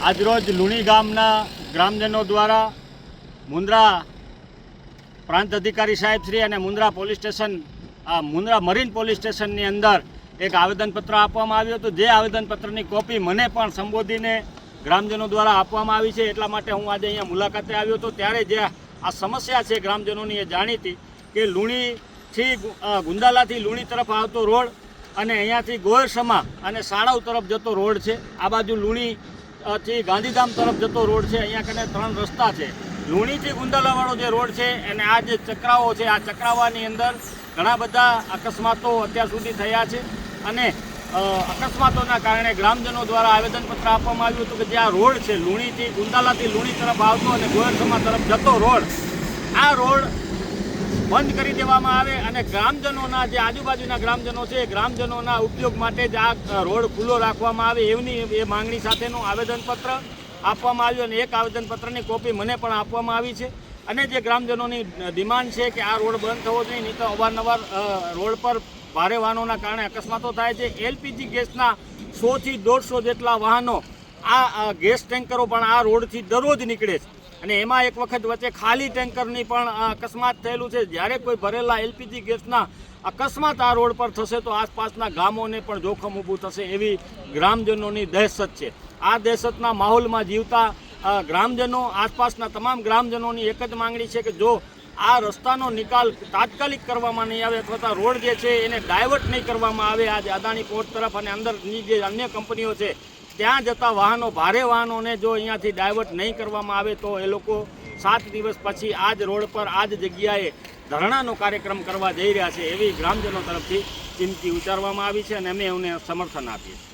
આજરોજ લુણી ગામના ગ્રામજનો દ્વારા મુન્દ્રા પ્રાંત અધિકારી સાહેબ શ્રી અને Mundra police station Mundra marine police સ્ટેશનની અંદર એક આવેદનપત્ર આપવામાં આવ્યું હતું। જે આવેદનપત્રની કોપી મને પણ સંબોધીને ગ્રામજનો દ્વારા આપવામાં આવી છે। એટલા માટે હું આજે અહીંયા મુલાકાતે આવ્યો હતો। ત્યારે જે આ સમસ્યા છે ગ્રામજનોની એ જાણી હતી કે લુણીથી ગુંદાલાથી લુણી તરફ આવતો રોડ અને અહીંયાથી ગોયરસમા અને સાળાવ તરફ જતો રોડ છે। આ બાજુ લુણી થી ગાંધીધામ તરફ જતો રોડ છે। અહીંયા કને 3 રસ્તા છે। લુણીથી ગુંદાલાવાળો જે રોડ છે અને આ જે ચક્રાવો છે, આ ચક્રાવાની અંદર ઘણા બધા અકસ્માતો અત્યાર સુધી થયા છે અને અકસ્માતોના કારણે ગ્રામજનો દ્વારા આવેદનપત્ર આપવામાં આવ્યું હતું કે જે આ રોડ છે લુણીથી ગુંદાલાથી લુણી તરફ આવતો અને ગોયરસમા તરફ જતો રોડ, આ રોડ બંધ કરી દેવામાં આવે અને ગ્રામજનોના જે આજુબાજુના ગ્રામજનો છે એ ગ્રામજનોના ઉપયોગ માટે જ આ રોડ ખુલ્લો રાખવામાં આવે એવની એ માંગણી સાથેનું આવેદનપત્ર આપવામાં આવ્યું અને એક આવેદનપત્રની કોપી મને પણ આપવામાં આવી છે। અને જે ગ્રામજનોની ડિમાન્ડ છે કે આ રોડ બંધ થવો જોઈએ, નહીં તો અવારનવાર રોડ પર ભારે વાહનોના કારણે અકસ્માતો થાય છે। એલપીજી ગેસના 100 થી 150 જેટલા વાહનો આ ગેસ ટેન્કરો પણ આ રોડથી દરરોજ નીકળે છે અને એમાં એક વખત વચ્ચે ખાલી ટેન્કરની પણ અકસ્માત થયેલું છે। જ્યારે કોઈ ભરેલા એલપીજી ગેસના અકસ્માત આ રોડ પર થશે તો આસપાસના ગામોને પણ જોખમ ઊભું થશે એવી ગ્રામજનોની દહેશત છે। આ દહેશતના માહોલમાં જીવતા ગ્રામજનો, આસપાસના તમામ ગ્રામજનોની એક જ માંગણી છે કે જો આ રસ્તાનો નિકાલ તાત્કાલિક કરવામાં નહીં આવે અથવા રોડ જે છે એને ડાયવર્ટ નહીં કરવામાં આવે આજે અદાણી પોર્ટ તરફ અને અંદરની જે અન્ય કંપનીઓ છે ત્યાં જતા વાહનો, ભારે વાહનોને જો અહીંયાથી ડાયવર્ટ નહીં કરવામાં આવે તો એ લોકો 7 દિવસ પછી આ જ રોડ પર આ જ જગ્યાએ ધરણાનો કાર્યક્રમ કરવા જઈ રહ્યા છે એવી ગ્રામજનો તરફથી ચીમકી ઉચ્ચારવામાં આવી છે અને અમે એમને સમર્થન આપીએ છીએ।